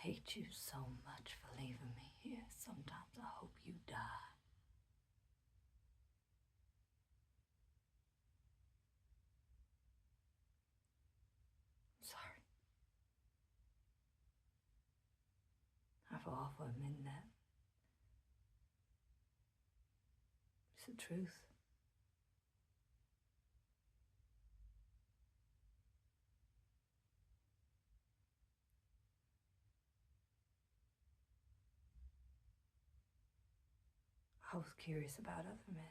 hate you so much for leaving me here. Sometimes I hope you die. I'm sorry. I feel awful admitting that. It's the truth. I was curious about other men.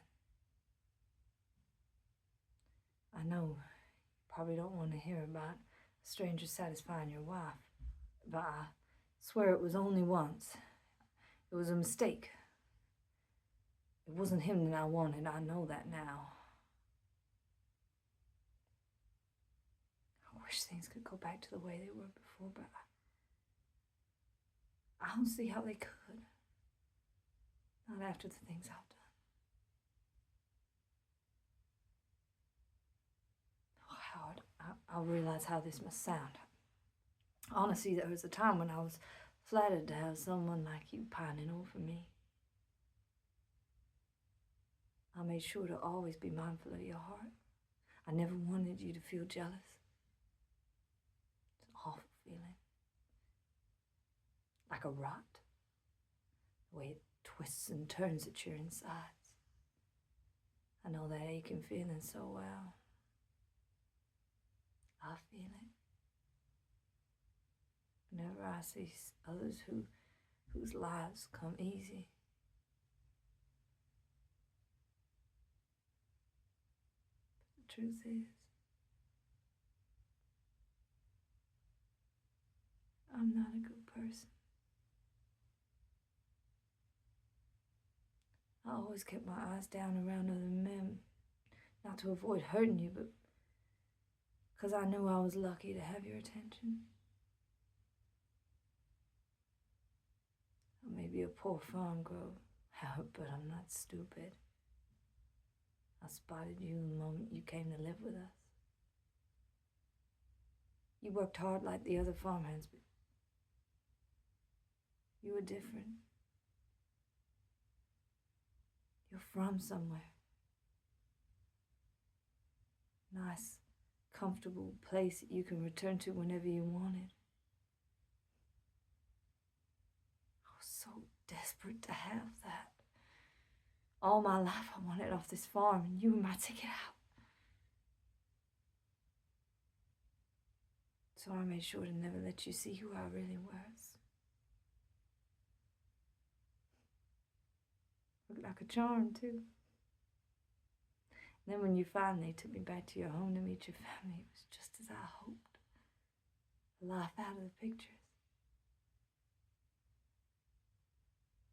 I know you probably don't want to hear about a stranger satisfying your wife, but I swear it was only once. It was a mistake. It wasn't him that I wanted. I know that now. I wish things could go back to the way they were before, but I don't see how they could. Not after the things I've done. Oh, Howard, I'll realize how this must sound. Honestly, there was a time when I was flattered to have someone like you pining over me. I made sure to always be mindful of your heart. I never wanted you to feel jealous. It's an awful feeling. Like a rot. The way it twists and turns at your insides. I know that aching feeling so well. I feel it. Whenever I see others whose lives come easy. But the truth is, I'm not a good person. I always kept my eyes down around other men, not to avoid hurting you, but because I knew I was lucky to have your attention. I may be a poor farm girl, Howard, but I'm not stupid. I spotted you the moment you came to live with us. You worked hard like the other farmhands, but you were different. You're from somewhere. Nice, comfortable place that you can return to whenever you wanted. I was so desperate to have that. All my life I wanted off this farm, and you were my ticket out. So I made sure to never let you see who I really was. Looked like a charm, too. And then when you finally took me back to your home to meet your family, it was just as I hoped. A life out of the pictures.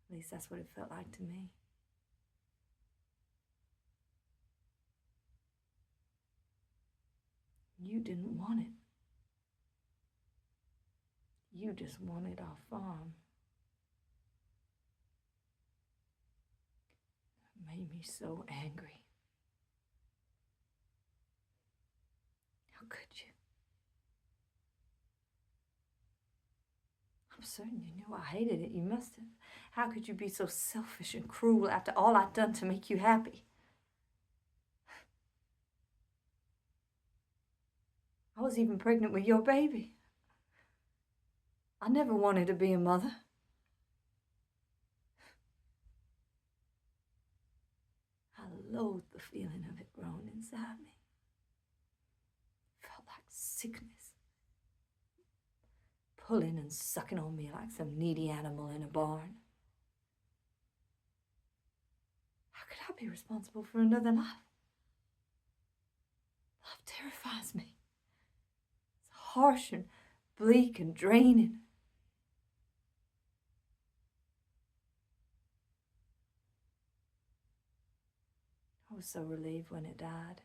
At least that's what it felt like to me. You didn't want it. You just wanted our farm. It made me so angry. How could you? I'm certain you knew I hated it. You must have. How could you be so selfish and cruel after all I'd done to make you happy? I was even pregnant with your baby. I never wanted to be a mother. I loathed the feeling of it growing inside me. It felt like sickness. Pulling and sucking on me like some needy animal in a barn. How could I be responsible for another life? Love terrifies me. It's harsh and bleak and draining. I was so relieved when it died.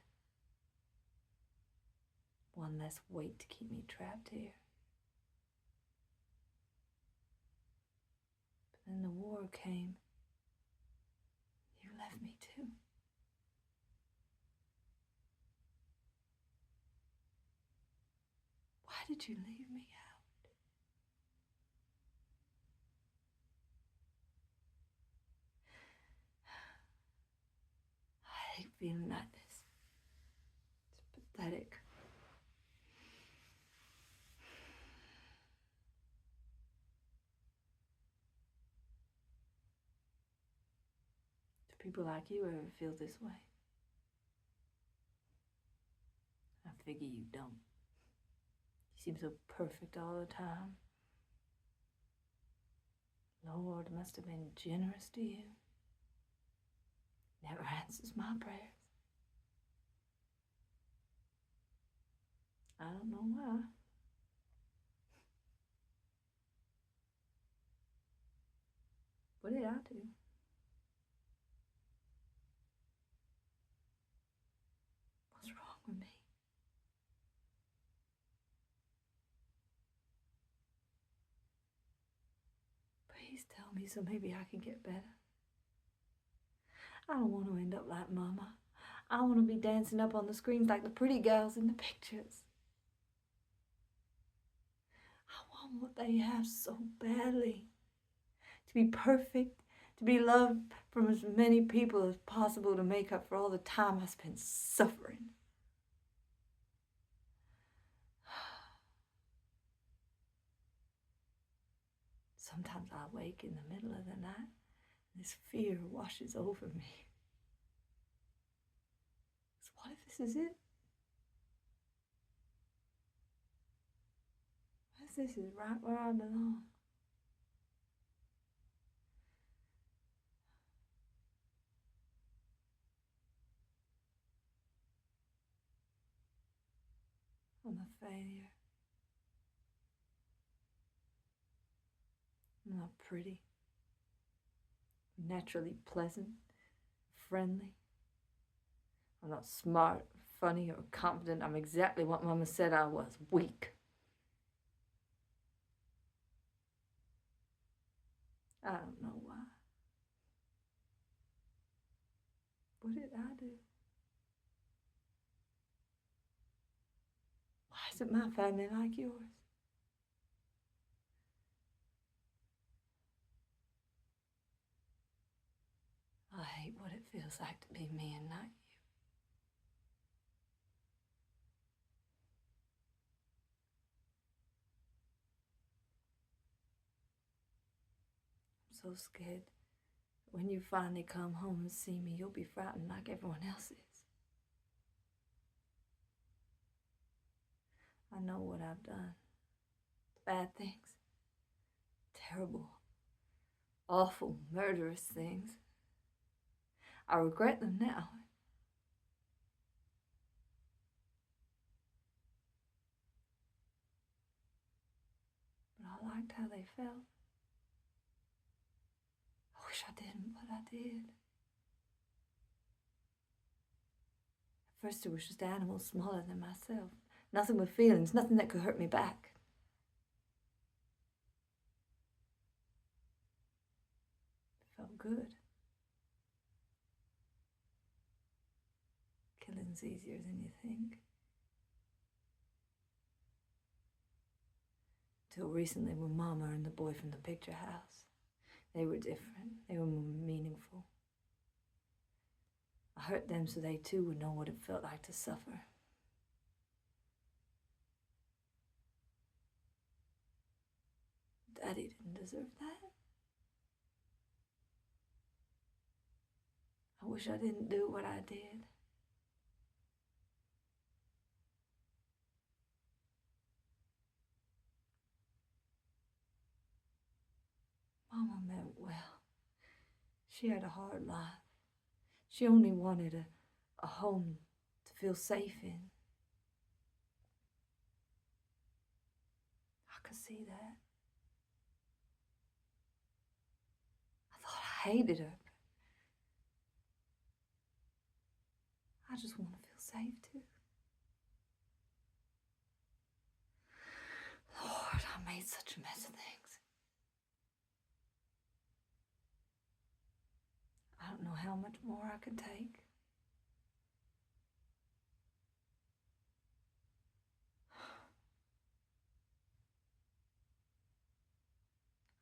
One less weight to keep me trapped here. But then the war came. You left me too. Why did you leave me, Howard? feeling like this. It's pathetic. Do people like you ever feel this way? I figure you don't. You seem so perfect all the time. Lord must have been generous to you. Never answers my prayers. I don't know why. What did I do? What's wrong with me? Please tell me so maybe I can get better. I don't want to end up like Mama. I want to be dancing up on the screens like the pretty girls in the pictures. I want what they have so badly. To be perfect, to be loved from as many people as possible to make up for all the time I spent suffering. Sometimes I wake in the middle of the night and this fear washes over me. So what if this is it? What if this is right where I belong? I'm a failure. I'm not pretty, naturally pleasant, friendly. I'm not smart, funny, or confident. I'm exactly what Mama said I was, weak. I don't know why. What did I do? Why isn't my family like yours? I hate what it feels like to be me and not you. I'm so scared. When you finally come home and see me, you'll be frightened like everyone else is. I know what I've done. Bad things. Terrible, awful, murderous things. I regret them now. But I liked how they felt. I wish I didn't, but I did. At first it was just animals smaller than myself. Nothing with feelings, nothing that could hurt me back. It felt good. Killing's easier than you think. Till recently with Mama and the boy from the picture house. They were different. They were more meaningful. I hurt them so they too would know what it felt like to suffer. Daddy didn't deserve that. I wish I didn't do what I did. Mama meant well. She had a hard life. She only wanted a home to feel safe in. I could see that. I thought I hated her. I just want to feel safe too. Lord, I made such a mess of things. I don't know how much more I could take.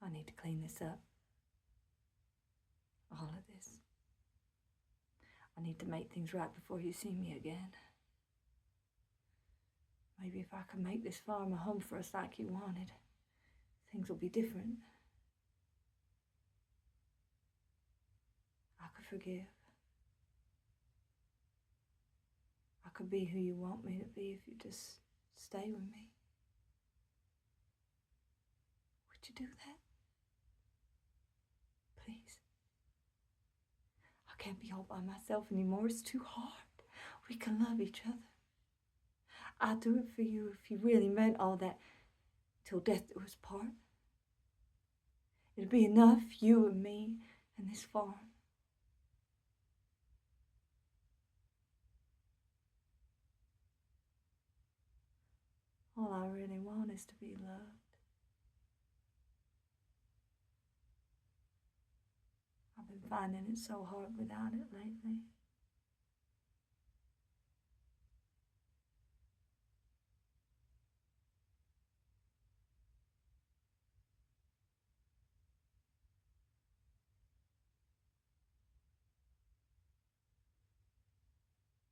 I need to clean this up. All of this. I need to make things right before you see me again. Maybe if I could make this farm a home for us like you wanted, things will be different. I could forgive. I could be who you want me to be if you just stay with me. Would you do that? Please. I can't be all by myself anymore. It's too hard. We can love each other. I'd do it for you if you really meant all that. Till death do us part. It'd be enough, you and me, and this farm. All I really want is to be loved. I've been finding it so hard without it lately.